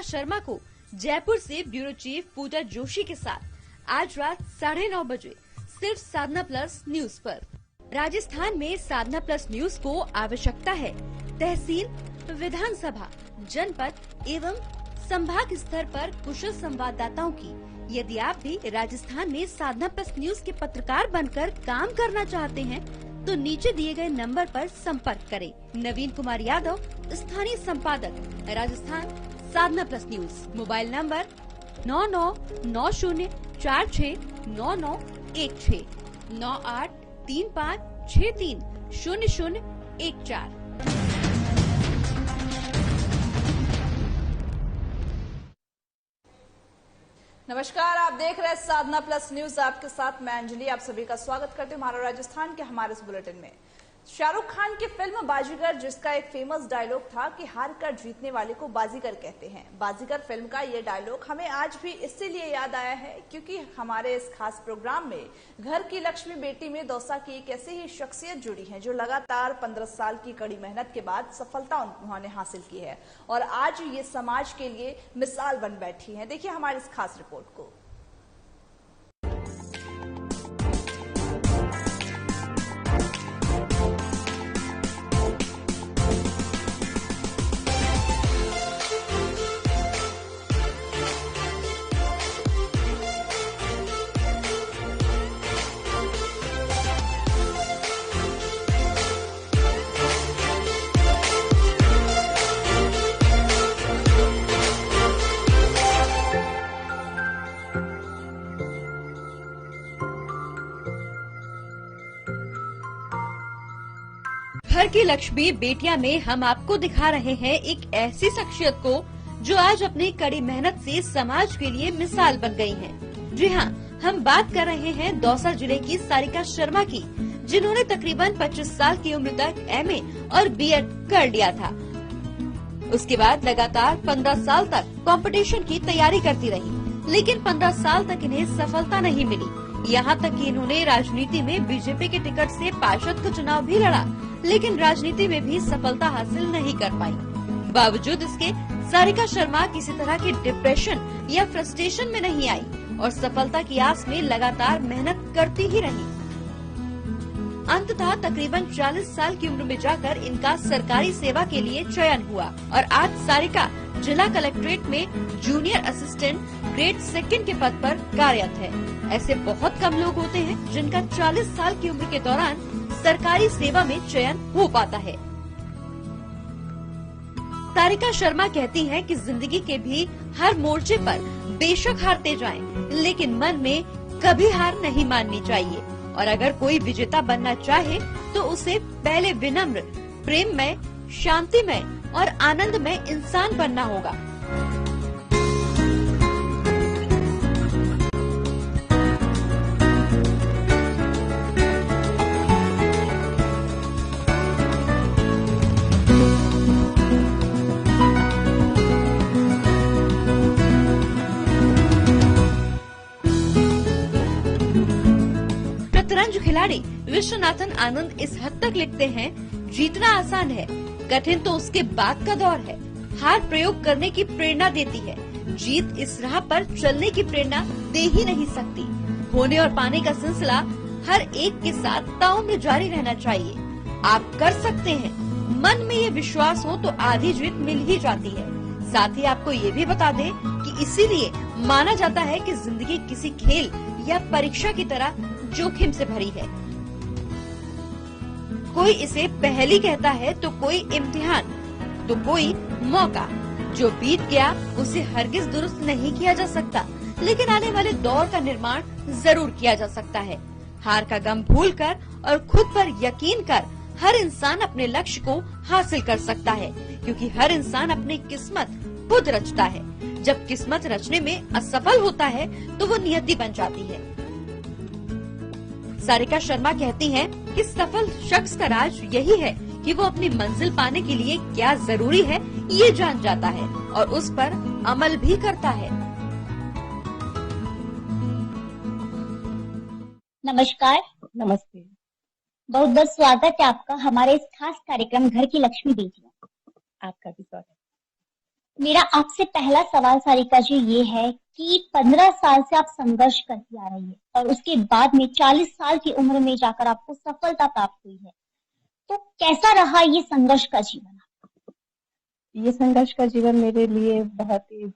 शर्मा को जयपुर से bureau chief पूजा जोशी के साथ आज रात 9:30 बजे सिर्फ साधना प्लस न्यूज पर। राजस्थान में साधना प्लस न्यूज को आवश्यकता है तहसील, विधानसभा, जनपद एवं संभाग स्तर पर कुशल संवाददाताओं की। यदि आप भी राजस्थान में साधना प्लस न्यूज के पत्रकार बनकर काम करना चाहते हैं तो नीचे दिए गए नंबर पर संपर्क करें। नवीन कुमार यादव, स्थानीय संपादक, राजस्थान, साधना प्लस न्यूज। Mobile number 9990469916 9835630014। नमस्कार, आप देख रहे हैं साधना प्लस न्यूज। आपके साथ मैं अंजलि, आप सभी का स्वागत करते हैं हमारा राजस्थान के हमारे इस बुलेटिन में। शाहरुख खान की फिल्म बाजीगर, जिसका एक फेमस डायलॉग था कि हार कर जीतने वाले को बाजीगर कहते हैं। बाजीगर फिल्म का ये डायलॉग हमें आज भी इसीलिए याद आया है क्योंकि हमारे इस खास प्रोग्राम में घर की लक्ष्मी बेटी में दौसा की एक ऐसी ही शख्सियत जुड़ी है जो लगातार 15 साल की कड़ी मेहनत के बाद सफलता उन्होंने हासिल की है और आज ये समाज के लिए मिसाल बन बैठी है। देखिए हमारी इस खास रिपोर्ट को। घर की लक्ष्मी बेटियां में हम आपको दिखा रहे हैं एक ऐसी शख्सियत को जो आज अपनी कड़ी मेहनत से समाज के लिए मिसाल बन गई हैं। जी हाँ, हम बात कर रहे हैं दौसा जिले की सारिका शर्मा की, जिन्होंने तकरीबन 25 साल की उम्र तक एमए और बीएड कर लिया था। उसके बाद लगातार 15 साल तक कंपटीशन की तैयारी करती रही, लेकिन 15 साल तक इन्हें सफलता नहीं मिली। यहाँ तक कि इन्होंने राजनीति में बीजेपी के टिकट से पार्षद का चुनाव भी लड़ा, लेकिन राजनीति में भी सफलता हासिल नहीं कर पाई। बावजूद इसके सारिका शर्मा किसी तरह की डिप्रेशन या फ्रस्ट्रेशन में नहीं आई और सफलता की आस में लगातार मेहनत करती ही रही। अंततः तकरीबन 40 साल की उम्र में जाकर इनका सरकारी सेवा के लिए चयन हुआ और आज सारिका जिला कलेक्ट्रेट में जूनियर असिस्टेंट ग्रेड 2 के पद पर कार्यरत है। ऐसे बहुत कम लोग होते हैं जिनका 40 साल की उम्र के दौरान सरकारी सेवा में चयन हो पाता है। सारिका शर्मा कहती हैं कि जिंदगी के भी हर मोर्चे पर बेशक हारते जाएं, लेकिन मन में कभी हार नहीं माननी चाहिए और अगर कोई विजेता बनना चाहे तो उसे पहले विनम्र, प्रेममय, शांतिमय और आनंदमय इंसान बनना होगा। शतरंज खिलाड़ी विश्वनाथन आनंद इस हद तक लिखते हैं, जीतना आसान है, कठिन तो उसके बाद का दौर है। हार प्रयोग करने की प्रेरणा देती है, जीत इस राह पर चलने की प्रेरणा दे ही नहीं सकती। होने और पाने का सिलसिला हर एक के साथ ताउम्र जारी रहना चाहिए। आप कर सकते हैं, मन में ये विश्वास हो तो आधी जीत मिल ही जाती है। साथ ही आपको ये भी बता दें कि इसीलिए माना जाता है कि जिंदगी किसी खेल या परीक्षा की तरह जोखिम से भरी है। कोई इसे पहेली कहता है तो कोई इम्तिहान, तो कोई मौका। जो बीत गया उसे हरगिज दुरुस्त नहीं किया जा सकता, लेकिन आने वाले दौर का निर्माण जरूर किया जा सकता है। हार का गम भूलकर और खुद पर यकीन कर हर इंसान अपने लक्ष्य को हासिल कर सकता है, क्योंकि हर इंसान अपनी किस्मत खुद रचता है। जब किस्मत रचने में असफल होता है तो वो नियति बन जाती है। सारिका शर्मा कहती हैं कि सफल शख्स का राज यही है कि वो अपनी मंजिल पाने के लिए क्या जरूरी है ये जान जाता है और उस पर अमल भी करता है। नमस्कार। नमस्ते। बहुत बहुत स्वागत है आपका हमारे इस खास कार्यक्रम घर की लक्ष्मी बेटियां। आपका भी स्वागत। मेरा आपसे पहला सवाल सारिका जी ये है कि 15 साल से आप संघर्ष करती आ रही है और उसके बाद में 40 साल की उम्र में जाकर आपको सफलता प्राप्त हुई है, तो कैसा रहा ये संघर्ष का जीवन? ये संघर्ष का जीवन मेरे लिए बहुत ही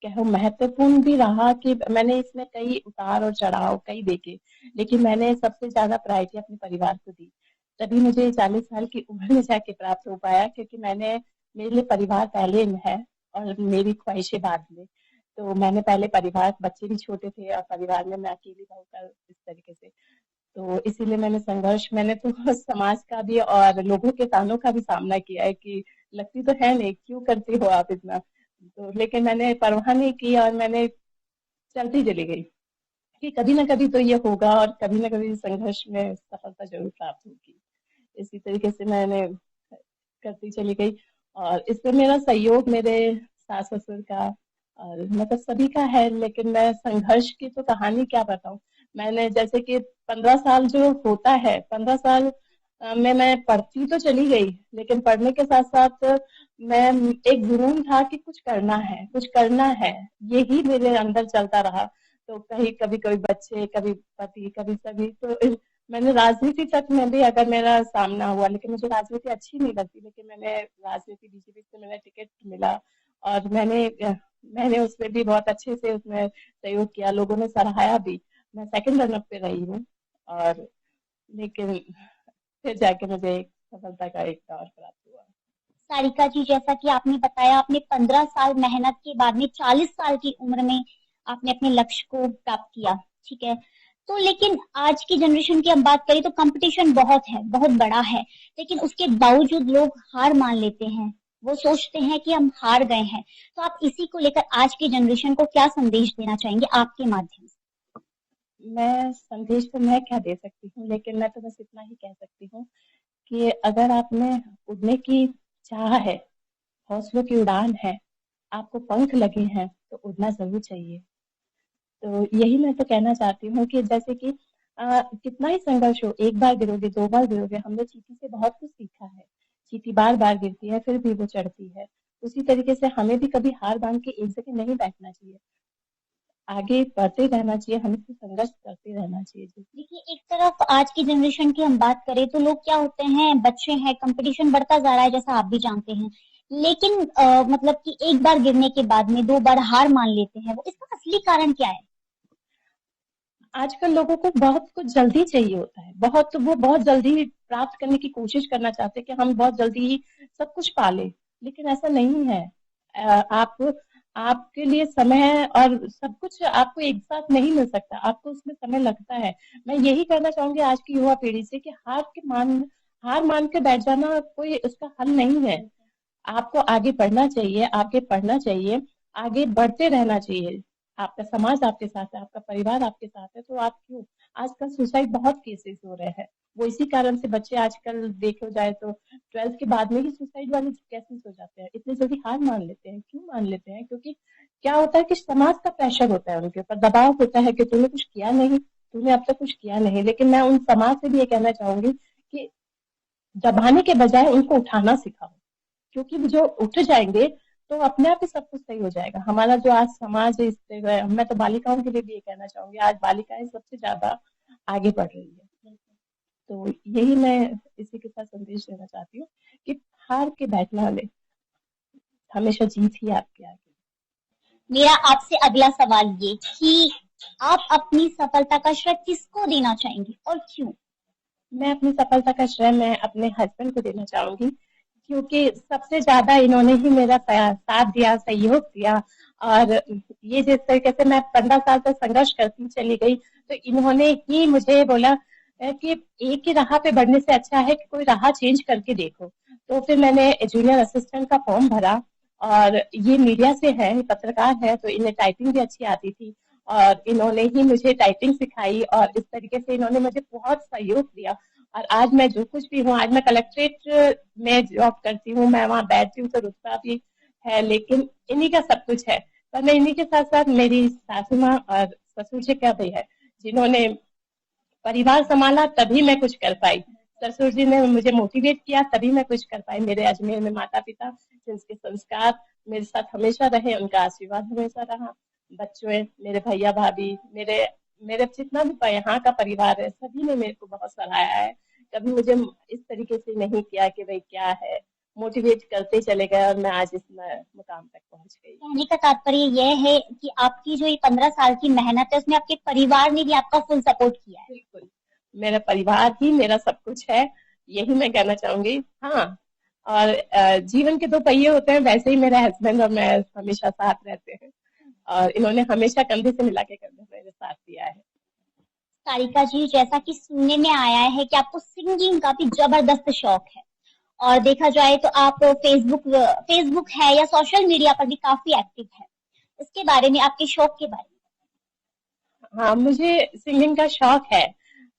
कहो महत्वपूर्ण भी रहा कि मैंने इसमें कई उतार और चढ़ाव कई देखे, लेकिन मैंने सबसे ज्यादा प्रायोरिटी अपने परिवार को दी। तभी मुझे 40 साल की उम्र में जाके प्राप्त हो पाया, क्योंकि मेरे लिए परिवार पहले है और मेरी ख्वाहिशें बाद में। तो मैंने पहले परिवार, बच्चे भी छोटे थे और परिवार में मैं अकेली रहकर इस तरीके से, तो इसीलिए मैंने तो समाज का भी और लोगों के तानों का भी सामना किया है कि लगती तो है नहीं, क्यों करती हो आप इतना। तो लेकिन मैंने परवाह नहीं की और मैंने चलती चली गई कि कभी ना कभी तो ये होगा और कभी ना कभी संघर्ष में सफलता जरूर प्राप्त होगी। इसी तरीके से मैंने करती चली गई और इसमें मेरा सहयोग मेरे सास ससुर का और मतलब सभी का है। लेकिन मैं संघर्ष की तो कहानी क्या बताऊं। मैंने जैसे कि 15 साल जो होता है, 15 साल में मैं पढ़ती तो चली गई, लेकिन पढ़ने के साथ साथ मैं एक जुनून था कि कुछ करना है, कुछ करना है, यही मेरे अंदर चलता रहा। तो कभी कभी बच्चे, कभी पति, कभी सभी। तो मैंने राजनीति तक में भी अगर मेरा सामना हुआ, लेकिन मुझे राजनीति अच्छी नहीं लगती, लेकिन मैंने राजनीति बीजेपी से मेरा टिकट मिला और मैंने उसमें भी बहुत अच्छे से उसमें सहयोग किया, लोगों ने सराहाया भी। मैं सेकंड रनअप पे रही हूँ और लेकिन फिर जाके मुझे एक सफलता का एक दौर प्राप्त हुआ। सारिका जी, जैसा कि आपने बताया, आपने 15 साल मेहनत के बाद में 40 साल की उम्र में आपने अपने लक्ष्य को प्राप्त किया, ठीक है। तो लेकिन आज की जनरेशन की हम बात करें तो कंपटीशन बहुत है, बहुत बड़ा है, लेकिन उसके बावजूद लोग हार मान लेते हैं, वो सोचते हैं कि हम हार गए हैं। तो आप इसी को लेकर आज की जनरेशन को क्या संदेश देना चाहेंगे आपके माध्यम से? मैं संदेश तो मैं क्या दे सकती हूँ, लेकिन मैं तो बस इतना ही कह सकती हूँ कि अगर आप में उड़ने की चाह है, हौसलों की उड़ान है, आपको पंख लगे हैं, तो उड़ना जरूर चाहिए। तो यही मैं तो कहना चाहती हूँ कि जैसे कि कितना ही संघर्ष हो, एक बार गिरोगे, 2 बार गिरोगे। हमने चींटी से बहुत कुछ सीखा है। चींटी बार बार गिरती है, फिर भी वो चढ़ती है। उसी तरीके से हमें भी कभी हार मान के एक जगह नहीं बैठना चाहिए, आगे बढ़ते रहना चाहिए, हमें तो संघर्ष करते रहना चाहिए। देखिए, एक तरफ आज की जनरेशन की हम बात करें तो लोग क्या होते हैं, बच्चे हैं, कंपटीशन बढ़ता जा रहा है जैसा आप भी जानते हैं, लेकिन मतलब कि एक बार गिरने के बाद में 2 बार हार मान लेते हैं। वो इसका असली कारण क्या है? आजकल लोगों को बहुत कुछ जल्दी चाहिए होता है, वो बहुत जल्दी प्राप्त करने की कोशिश करना चाहते हैं कि हम बहुत जल्दी ही सब कुछ पा लें, लेकिन ऐसा नहीं है। आप आपके लिए समय और सब कुछ आपको एक साथ नहीं मिल सकता, आपको उसमें समय लगता है। मैं यही कहना चाहूंगी आज की युवा पीढ़ी से कि हार मान के बैठ जाना कोई उसका हल नहीं है। आपको आगे बढ़ना चाहिए, आगे पढ़ना चाहिए, आगे बढ़ते रहना चाहिए। आपका समाज आपके साथ है, आपका परिवार आपके साथ है, तो आप क्यों। आजकल सुसाइड बहुत केसेस हो रहे हैं, वो इसी कारण से बच्चे आजकल देखो जाए तो 12th के बाद में ही सुसाइड वाले केसेस हो जाते हैं। इतनी जल्दी हार मान लेते हैं, क्यों मान लेते हैं? क्योंकि क्या होता है कि समाज का प्रेशर होता है, उनके ऊपर दबाव होता है कि तूने कुछ किया नहीं, तूने अब तक कुछ किया नहीं। लेकिन मैं उन समाज से भी ये कहना चाहूंगी कि दबाने के बजाय उनको उठाना सिखाओ, क्योंकि जो उठ जाएंगे तो अपने आप ही सब कुछ सही हो जाएगा। हमारा जो आज समाज है, इससे मैं तो बालिकाओं के लिए भी ये कहना चाहूंगी, आज बालिकाएं सबसे ज्यादा आगे बढ़ रही है। तो यही मैं इसी के साथ संदेश देना चाहती हूँ कि हार के बैठना वाले, हमेशा जीत ही आपके आगे। मेरा आपसे अगला सवाल ये कि आप अपनी सफलता का श्रेय किसको देना चाहेंगी और क्यों? मैं अपनी सफलता का श्रेय मैं अपने हस्बैंड को देना चाहूंगी, क्योंकि सबसे ज्यादा इन्होंने ही मेरा साथ दिया, सहयोग दिया। और ये जिस तरीके से मैं 15 साल तक संघर्ष करती चली गई, तो इन्होंने ही मुझे बोला कि एक ही राह पे बढ़ने से अच्छा है कि कोई राह चेंज करके देखो। तो फिर मैंने जूनियर असिस्टेंट का फॉर्म भरा और ये मीडिया से है, पत्रकार है, तो इन्हें टाइपिंग भी अच्छी आती थी और इन्होंने ही मुझे टाइपिंग सिखाई और इस तरीके से इन्होंने मुझे बहुत सहयोग दिया। और आज मैं जो कुछ भी हूँ, आज मैं कलेक्ट्रेट में जॉब करती हूँ, मैं वहाँ बैठती हूँ तो रुतबा भी है, लेकिन इन्हीं का सब कुछ है। पर मैं इन्हीं के साथ साथ मेरी सासू माँ और ससुर जी का भी है, जिन्होंने परिवार संभाला, तभी मैं कुछ कर पाई। ससुर जी ने मुझे मोटिवेट किया, तभी मैं कुछ कर पाई। मेरे अजमेर में माता पिता जिनके संस्कार मेरे साथ हमेशा रहे, उनका आशीर्वाद हमेशा रहा। बच्चों, मेरे भैया भाभी, मेरे मेरे जितना भी यहाँ का परिवार है, सभी ने मेरे को बहुत सराहा है। कभी मुझे इस तरीके से नहीं किया कि भाई क्या है, मोटिवेट करते चले गए और मैं आज इस मुकाम तक पहुंच गई। कहने का तात्पर्य यह है कि आपकी जो ये 15 साल की मेहनत है उसमें आपके परिवार ने भी आपका फुल सपोर्ट किया है। बिल्कुल, मेरा परिवार ही मेरा सब कुछ है, यही मैं कहना चाहूंगी। हाँ, और जीवन के 2 पहिए होते हैं, वैसे ही मेरे हस्बैंड और मैं हमेशा साथ रहते हैं और इन्होंने हमेशा कंधे से मिला के मेरे साथ दिया है। सारिका जी, जैसा कि सुनने में आया है कि आपको सिंगिंग का भी जबरदस्त शौक है और देखा जाए तो आप फेसबुक है या सोशल मीडिया पर भी काफी एक्टिव है। इसके बारे में, आपके शौक के बारे में। हाँ, मुझे सिंगिंग का शौक है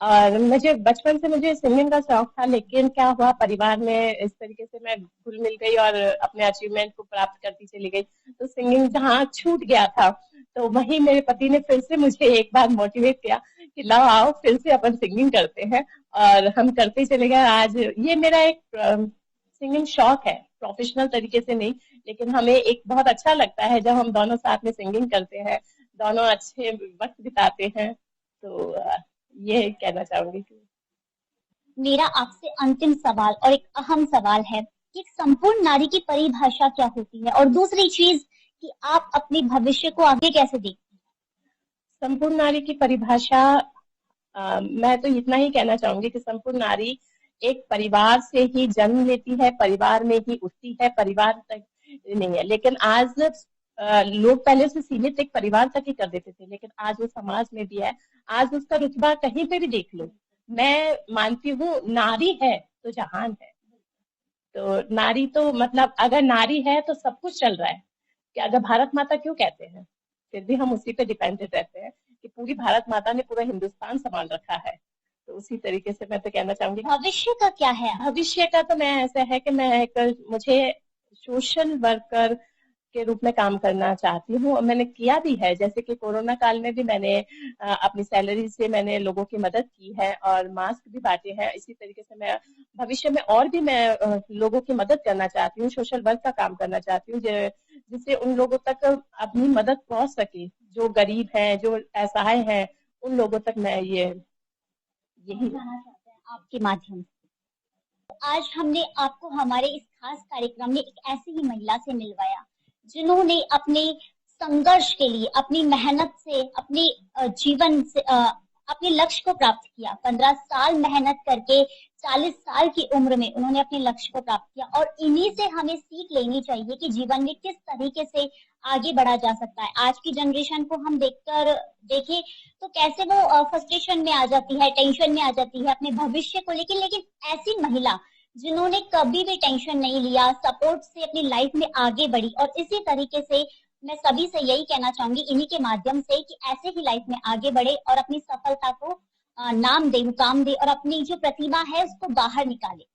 और मुझे बचपन से मुझे सिंगिंग का शौक था, लेकिन क्या हुआ, परिवार में इस तरीके से मैं घुल मिल गई और अपने अचीवमेंट को प्राप्त करती चली गई, तो सिंगिंग जहाँ छूट गया था, तो वहीं मेरे पति ने फिर से मुझे एक बार मोटिवेट किया कि लाओ आओ फिर से अपन सिंगिंग करते हैं, और हम करते चले गए। आज ये मेरा एक सिंगिंग शौक है, प्रोफेशनल तरीके से नहीं, लेकिन हमें एक बहुत अच्छा लगता है जब हम दोनों साथ में सिंगिंग करते हैं, दोनों अच्छे वक्त बिताते हैं। तो ये कहना चाहूंगी। मेरा आपसे अंतिम सवाल और एक अहम सवाल है कि एक संपूर्ण नारी की परिभाषा क्या होती है, और दूसरी चीज कि आप अपने भविष्य को आगे कैसे देखती हैं? संपूर्ण नारी की परिभाषा, मैं तो इतना ही कहना चाहूंगी कि संपूर्ण नारी एक परिवार से ही जन्म लेती है, परिवार में ही उठती है, परिवार तक नहीं है। लेकिन आज लोग पहले से सीमित एक परिवार तक ही कर देते थे, लेकिन आज वो समाज में भी है। आज उसका रुतबा कहीं पे भी देख लो, मैं मानती हूँ नारी है तो जहान है। तो नारी तो मतलब अगर नारी है तो सब कुछ चल रहा है। कि अगर भारत माता क्यों कहते हैं, फिर भी हम उसी पे डिपेंडेंट रहते हैं कि पूरी भारत माता ने पूरा हिंदुस्तान संभाल रखा है। तो उसी तरीके से मैं तो कहना चाहूंगी। भविष्य का क्या है? भविष्य का तो मैं ऐसा है कि मुझे सोशल वर्कर के रूप में काम करना चाहती हूँ, और मैंने किया भी है। जैसे कि कोरोना काल में भी मैंने अपनी सैलरी से मैंने लोगों की मदद की है और मास्क भी बांटे हैं। इसी तरीके से मैं भविष्य में और भी मैं लोगों की मदद करना चाहती हूँ, सोशल वर्क का काम करना चाहती हूँ, जिससे उन लोगों तक अपनी मदद पहुंच सके, जो गरीब हैं, जो असहाय हैं, उन लोगों तक मैं यही आपके माध्यम से। आज हमने आपको हमारे इस खास कार्यक्रम में एक ऐसी ही महिला से मिलवाया जिन्होंने अपने संघर्ष के लिए, अपनी मेहनत से, अपने जीवन से अपने लक्ष्य को प्राप्त किया। 15 साल मेहनत करके 40 साल की उम्र में उन्होंने अपने लक्ष्य को प्राप्त किया, और इन्हीं से हमें सीख लेनी चाहिए कि जीवन में किस तरीके से आगे बढ़ा जा सकता है। आज की जनरेशन को हम देखें तो कैसे वो फ्रस्ट्रेशन में आ जाती है, टेंशन में आ जाती है अपने भविष्य को लेकर, लेकिन ऐसी महिला जिन्होंने कभी भी टेंशन नहीं लिया, सपोर्ट से अपनी लाइफ में आगे बढ़ी। और इसी तरीके से मैं सभी से यही कहना चाहूंगी, इन्हीं के माध्यम से, कि ऐसे ही लाइफ में आगे बढ़े और अपनी सफलता को नाम दे, मुकाम दे, और अपनी जो प्रतिभा है उसको बाहर निकाले।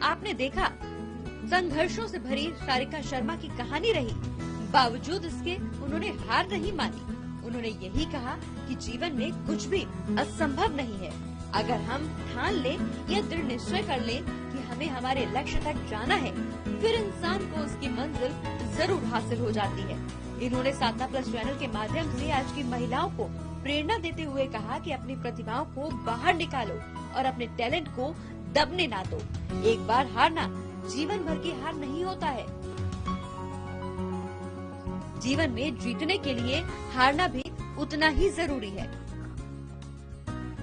आपने देखा, संघर्षों से भरी सारिका शर्मा की कहानी रही। बावजूद इसके उन्होंने हार नहीं मानी। उन्होंने यही कहा कि जीवन में कुछ भी असंभव नहीं है। अगर हम ठान लें या दृढ़ निश्चय कर लें कि हमें हमारे लक्ष्य तक जाना है, फिर इंसान को उसकी मंजिल जरूर हासिल हो जाती है। इन्होंने साधना प्लस चैनल के माध्यम से आज की महिलाओं को प्रेरणा देते हुए कहा कि अपनी प्रतिभाओं को बाहर निकालो और अपने टैलेंट को दबने ना दो। एक बार हारना जीवन भर की हार नहीं होता है। जीवन में जीतने के लिए हारना भी उतना ही जरूरी है।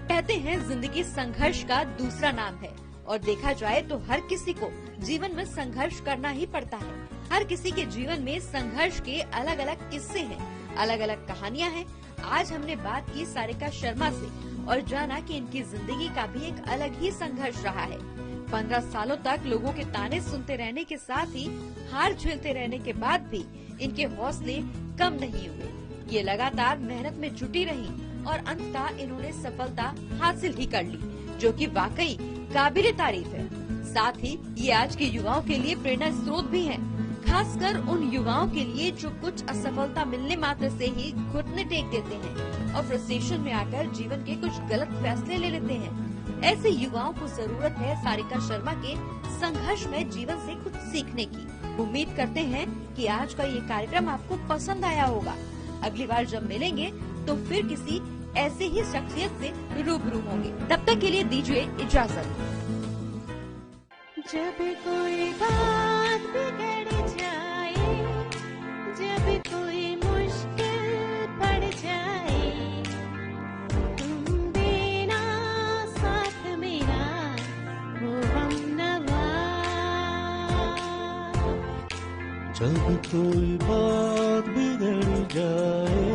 कहते हैं जिंदगी संघर्ष का दूसरा नाम है, और देखा जाए तो हर किसी को जीवन में संघर्ष करना ही पड़ता है। हर किसी के जीवन में संघर्ष के अलग अलग किस्से हैं, अलग अलग कहानियां हैं। आज हमने बात की सारिका शर्मा से और जाना कि इनकी जिंदगी का भी एक अलग ही संघर्ष रहा है। 15 सालों तक लोगों के ताने सुनते रहने के साथ ही हार झेलते रहने के बाद भी इनके हौसले कम नहीं हुए। ये लगातार मेहनत में जुटी रही और अंततः इन्होंने सफलता हासिल ही कर ली, जो कि वाकई काबिले तारीफ है। साथ ही ये आज के युवाओं के लिए प्रेरणा स्रोत भी हैं, खासकर उन युवाओं के लिए जो कुछ असफलता मिलने मात्र से ही घुटने टेक देते हैं और फ्रस्ट्रेशन में आकर जीवन के कुछ गलत फैसले ले लेते हैं। ऐसे युवाओं को जरूरत है सारिका शर्मा के संघर्ष में जीवन से कुछ सीखने की। उम्मीद करते हैं कि आज का ये कार्यक्रम आपको पसंद आया होगा। अगली बार जब मिलेंगे तो फिर किसी ऐसे ही शख्सियत से रूबरू होंगे। तब तक के लिए दीजिए इजाजत। जब कोई बात बिगड़ जाए, जब कोई मुश्किल पड़ जाए, तुम देना साथ मेरा वो हमनवा। जब कोई बात बिगड़ जाए,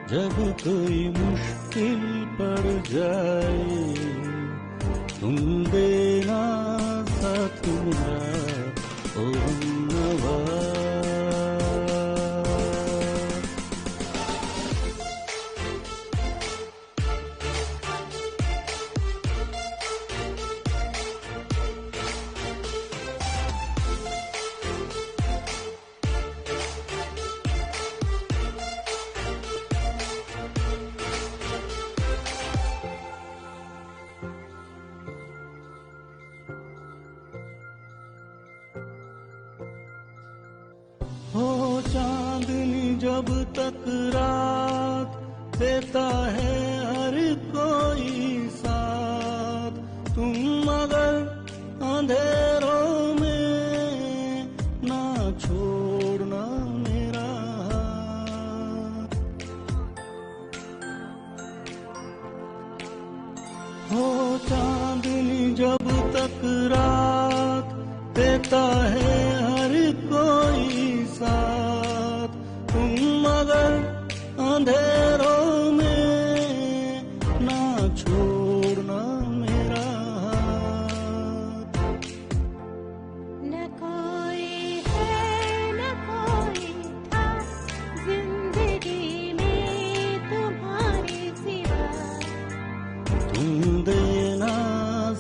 जब कोई मुश्किल पड़ जाए, तुम देना साथ मेरा ओ हमनवा। हो चांदनी जब तक रात देता है हर कोई साथ, तुम अगर अंधेरों में ना छोड़ना मेरा हाथ। हो चांदनी जब तक रात देता है हर कोई साथ, तुम अगर अंधेरों में ना छोड़ना मेरा हाथ। न कोई है न कोई था जिंदगी में तुम्हारे सिवा, तुम देना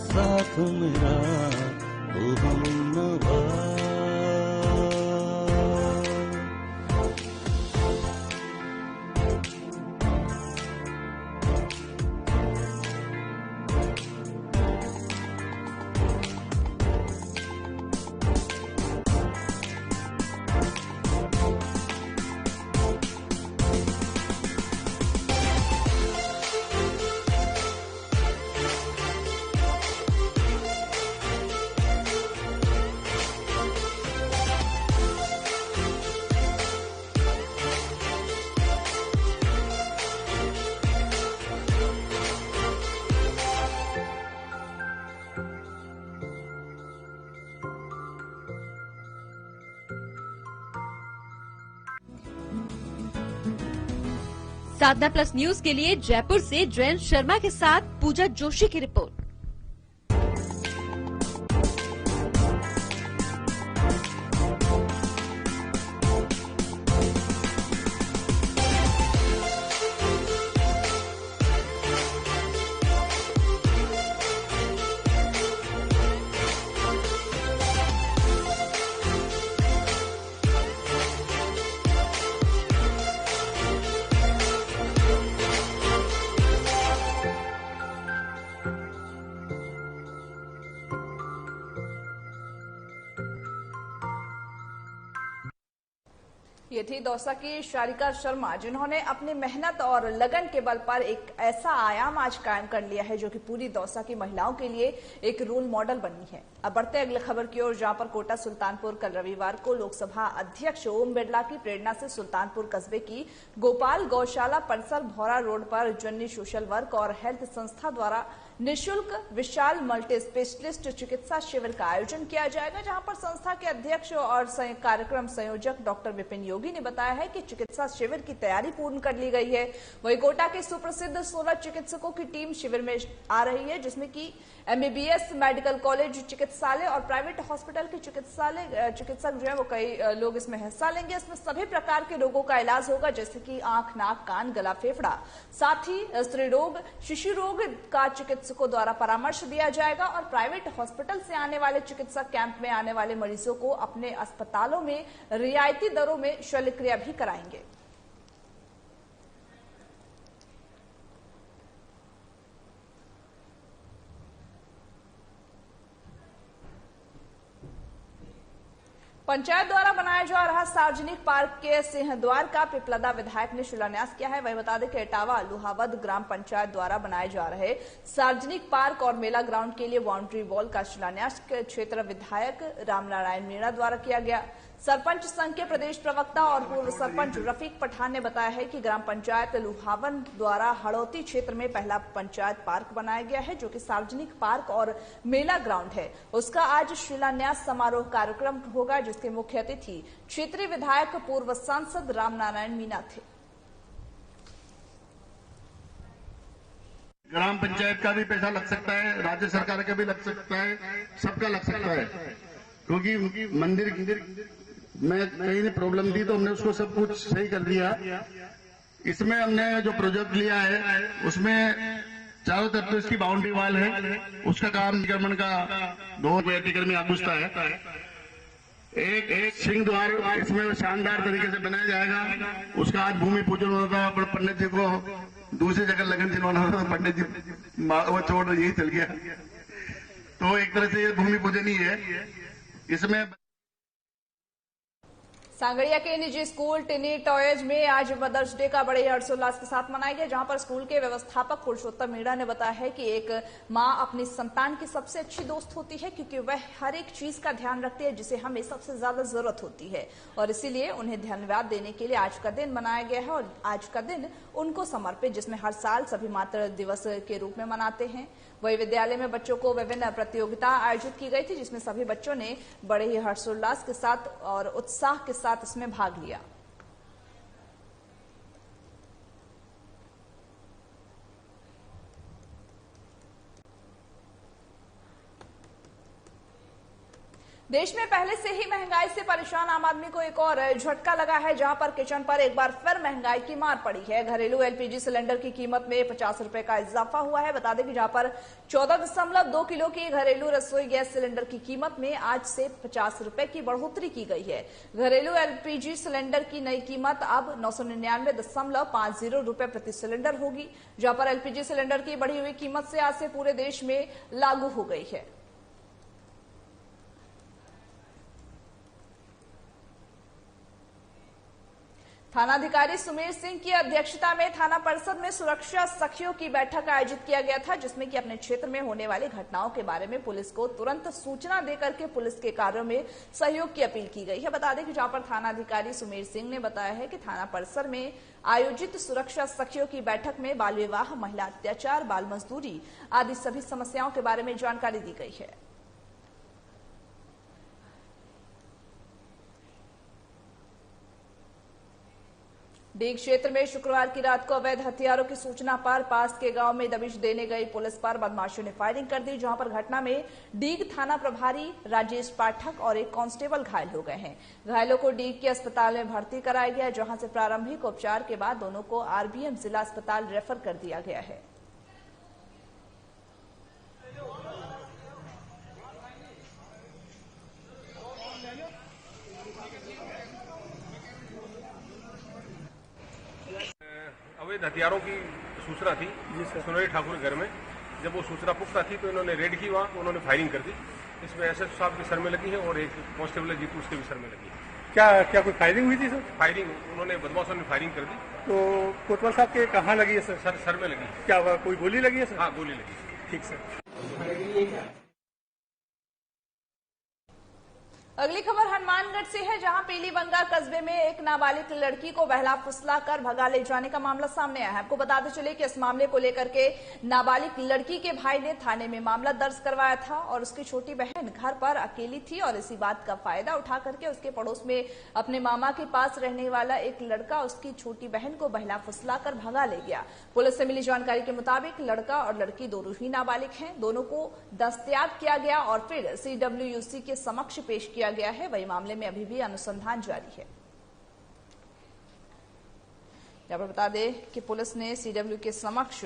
साथ मेरा ओ हमनवा। साधना प्लस न्यूज के लिए जयपुर से जयंत शर्मा के साथ पूजा जोशी की रिपोर्ट। ये थी दौसा की सारिका शर्मा, जिन्होंने अपनी मेहनत और लगन के बल पर एक ऐसा आयाम आज कायम कर लिया है जो कि पूरी दौसा की महिलाओं के लिए एक रोल मॉडल बनी है। अब बढ़ते अगले खबर की ओर, जहां पर कोटा सुल्तानपुर कल रविवार को लोकसभा अध्यक्ष ओम बिरला की प्रेरणा से सुल्तानपुर कस्बे की गोपाल गौशाला परिसर भौरा रोड पर जन्नी सोशल वर्क और हेल्थ संस्था द्वारा निःशुल्क विशाल मल्टी स्पेशलिस्ट चिकित्सा शिविर का आयोजन किया जाएगा, जहां पर संस्था के अध्यक्ष और कार्यक्रम संयोजक डॉक्टर विपिन योगी ने बताया है कि चिकित्सा शिविर की तैयारी पूर्ण कर ली गई है। वहीं कोटा के सुप्रसिद्ध 16 चिकित्सकों की टीम शिविर में आ रही है, जिसमें कि MBBS मेडिकल कॉलेज चिकित्सालय और प्राइवेट हॉस्पिटल के चिकित्सक जो है वो कई लोग इसमें हिस्सा लेंगे। इसमें सभी प्रकार के रोगों का इलाज होगा, जैसे कि आंख, नाक, कान, गला, फेफड़ा, साथ ही स्त्री रोग, शिशु रोग का चिकित्सकों द्वारा परामर्श दिया जाएगा और प्राइवेट हॉस्पिटल से आने वाले चिकित्सक कैंप में आने वाले मरीजों को अपने अस्पतालों में रियायती दरों में शल्यक्रिया भी कराएंगे। पंचायत द्वारा बनाया जा रहा सार्वजनिक पार्क के सिंहद्वार का पिपलदा विधायक ने शिलान्यास किया है। वही बता दें कि इटावा लुहावद ग्राम पंचायत द्वारा बनाए जा रहे सार्वजनिक पार्क और मेला ग्राउंड के लिए बाउंड्री वॉल का शिलान्यास क्षेत्र विधायक रामनारायण मीणा द्वारा किया गया। सरपंच संघ के प्रदेश प्रवक्ता और पूर्व सरपंच रफीक पठान ने बताया है कि ग्राम पंचायत लुहावन द्वारा हड़ौती क्षेत्र में पहला पंचायत पार्क बनाया गया है, जो कि सार्वजनिक पार्क और मेला ग्राउंड है। उसका आज शिलान्यास समारोह कार्यक्रम होगा, जिसके मुख्य अतिथि क्षेत्रीय विधायक पूर्व सांसद रामनारायण मीणा थे। ग्राम पंचायत का भी पैसा लग सकता है, राज्य सरकार का भी लग सकता है, सबका लग सकता है, क्योंकि मंदिर में कहीं प्रॉब्लम थी तो हमने उसको सब कुछ सही कर दिया। इसमें हमने जो प्रोजेक्ट लिया है उसमें चारों तरफ तो इसकी बाउंड्री वॉल है, उसका काम अतिक्रमण का 2 अतिक्रमण आगुस्ता है। एक सिंह द्वार इसमें शानदार तरीके से बनाया जाएगा। उसका आज भूमि पूजन होना था, पर पंडित जी को दूसरी जगह लगन चिन्हवाना था, पंडित जी वो छोड़ यही चल गया। तो एक तरह से ये भूमि पूजन ही है। इसमें सांगड़िया के निजी स्कूल टिनी टॉयज में आज मदर्स डे का बड़े हर्षोल्लास के साथ मनाया गया, जहां पर स्कूल के व्यवस्थापक पुरुषोत्तम मीणा ने बताया है कि एक मां अपनी संतान की सबसे अच्छी दोस्त होती है, क्योंकि वह हर एक चीज का ध्यान रखती है जिसे हमें सबसे ज्यादा जरूरत होती है, और इसीलिए उन्हें धन्यवाद देने के लिए आज का दिन मनाया गया है। और आज का दिन उनको समर्पित, जिसमें हर साल सभी मातृ दिवस के रूप में मनाते हैं। वही विद्यालय में बच्चों को विभिन्न प्रतियोगिता आयोजित की गई थी, जिसमें सभी बच्चों ने बड़े ही हर्षोल्लास के साथ और उत्साह के साथ इसमें भाग लिया। देश में पहले से ही महंगाई से परेशान आम आदमी को एक और झटका लगा है, जहां पर किचन पर एक बार फिर महंगाई की मार पड़ी है। घरेलू एलपीजी सिलेंडर की कीमत में 50 रुपए का इजाफा हुआ है। बता दें कि जहां पर 14.2 किलो की घरेलू रसोई गैस सिलेंडर की कीमत में आज से 50 रुपए की बढ़ोतरी की गई है। घरेलू एलपीजी सिलेंडर की नई कीमत अब 999.50 रुपए प्रति सिलेंडर होगी, जहां पर एलपीजी सिलेंडर की बढ़ी हुई कीमत से आज से पूरे देश में लागू हो गई है। थानाधिकारी सुमेर सिंह की अध्यक्षता में थाना परिषद में सुरक्षा सखियों की बैठक आयोजित किया गया था, जिसमें कि अपने क्षेत्र में होने वाली घटनाओं के बारे में पुलिस को तुरंत सूचना देकर के पुलिस के कार्यों में सहयोग की अपील की गई है। बता दें कि जहां पर थानाधिकारी सुमेर सिंह ने बताया है कि थाना परिसर में आयोजित सुरक्षा सखियों की बैठक में बाल विवाह, महिला अत्याचार, बाल मजदूरी आदि सभी समस्याओं के बारे में जानकारी दी गई है। डीग क्षेत्र में शुक्रवार की रात को अवैध हथियारों की सूचना पर पास के गांव में दबिश देने गई पुलिस पर बदमाशों ने फायरिंग कर दी, जहां पर घटना में डीग थाना प्रभारी राजेश पाठक और एक कांस्टेबल घायल हो गए हैं। घायलों को डीग के अस्पताल में भर्ती कराया गया, जहां से प्रारंभिक उपचार के बाद दोनों को आरबीएम जिला अस्पताल रेफर कर दिया गया है। अवैध हथियारों की सूचना थी सुनहरी ठाकुर के घर में। जब वो सूचना पुख्ता थी तो इन्होंने रेड की, वहाँ उन्होंने फायरिंग कर दी। इसमें एसएस साहब के सर में लगी है और एक कांस्टेबल जीतू उसके भी सर में लगी है। क्या कोई फायरिंग हुई थी सर? फायरिंग उन्होंने बदमाशों ने फायरिंग कर दी। तो कोतवाल साहब के कहाँ लगी है सर? सर में लगी। क्या कोई गोली लगी है सर? हाँ, गोली लगी। ठीक सर। अगली खबर हनुमानगढ़ से है, जहां पीलीबंगा कस्बे में एक नाबालिग लड़की को बहला फुसला कर भगा ले जाने का मामला सामने आया है। आपको बताते चले कि इस मामले को लेकर के नाबालिग लड़की के भाई ने थाने में मामला दर्ज करवाया था और उसकी छोटी बहन घर पर अकेली थी और इसी बात का फायदा उठा करके उसके पड़ोस में अपने मामा के पास रहने वाला एक लड़का उसकी छोटी बहन को बहला फुसला कर भगा ले गया। पुलिस से मिली जानकारी के मुताबिक लड़का और लड़की दोनों ही नाबालिग हैं। दोनों को दस्तयाब किया गया और फिर CWUC के समक्ष पेश किया गया है। वही मामले में अभी भी अनुसंधान जारी है। यहाँ पर बता दें कि पुलिस ने CW के समक्ष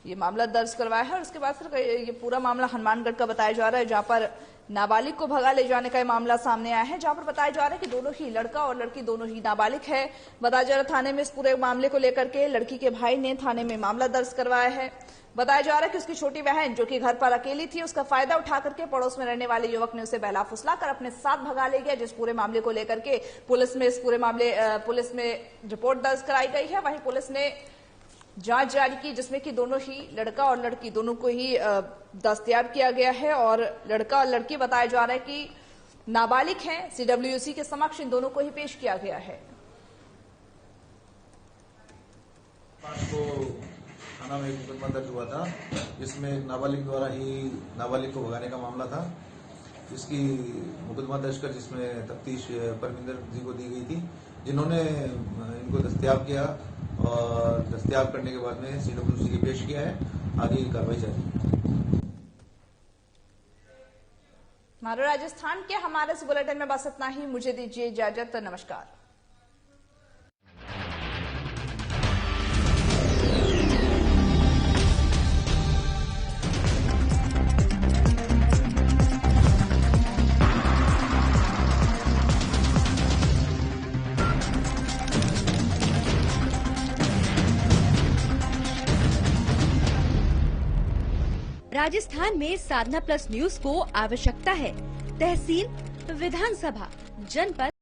ये मामला दर्ज करवाया है और उसके बाद फिर ये पूरा मामला हनुमानगढ़ का बताया जा रहा है, जहां पर नाबालिग को भगा ले जाने का मामला सामने आया है, जहां पर बताया जा रहा है कि दोनों ही लड़का और लड़की दोनों ही नाबालिग है। बताया जा रहा है थाने में इस पूरे मामले को लेकर के लड़की के भाई ने थाने में मामला दर्ज करवाया है। बताया जा रहा है कि उसकी छोटी बहन जो कि घर पर अकेली थी, उसका फायदा उठा करके पड़ोस में रहने वाले युवक ने उसे बहला फुसला कर अपने साथ भगा ले गया, जिस पूरे मामले को लेकर के पुलिस में रिपोर्ट दर्ज कराई गई है। वहीं पुलिस ने जांच जारी की, जिसमें कि दोनों ही लड़का और लड़की दोनों को ही दस्तयाब किया गया है और लड़का और लड़की बताया जा रहा है कि नाबालिग हैं। सीडब्ल्यूसी के समक्ष इन दोनों को ही पेश किया गया है। थाना में एक मुकदमा दर्ज हुआ था, जिसमें एक नाबालिग द्वारा ही नाबालिग को भगाने का मामला था। इसकी मुकदमा दर्ज कर जिसमें तफ्तीश परमिंदर जी को दी गई थी, जिन्होंने इनको दस्तयाब किया और दस्तयाब करने के बाद में सीडब्ल्यूसी के पेश किया है। आगे की कार्रवाई जारी है। हमारे राजस्थान के हमारे इस बुलेटिन में बस इतना ही। मुझे दीजिए इजाजत। नमस्कार। राजस्थान में साधना प्लस न्यूज को आवश्यकता है तहसील, विधानसभा, जनपद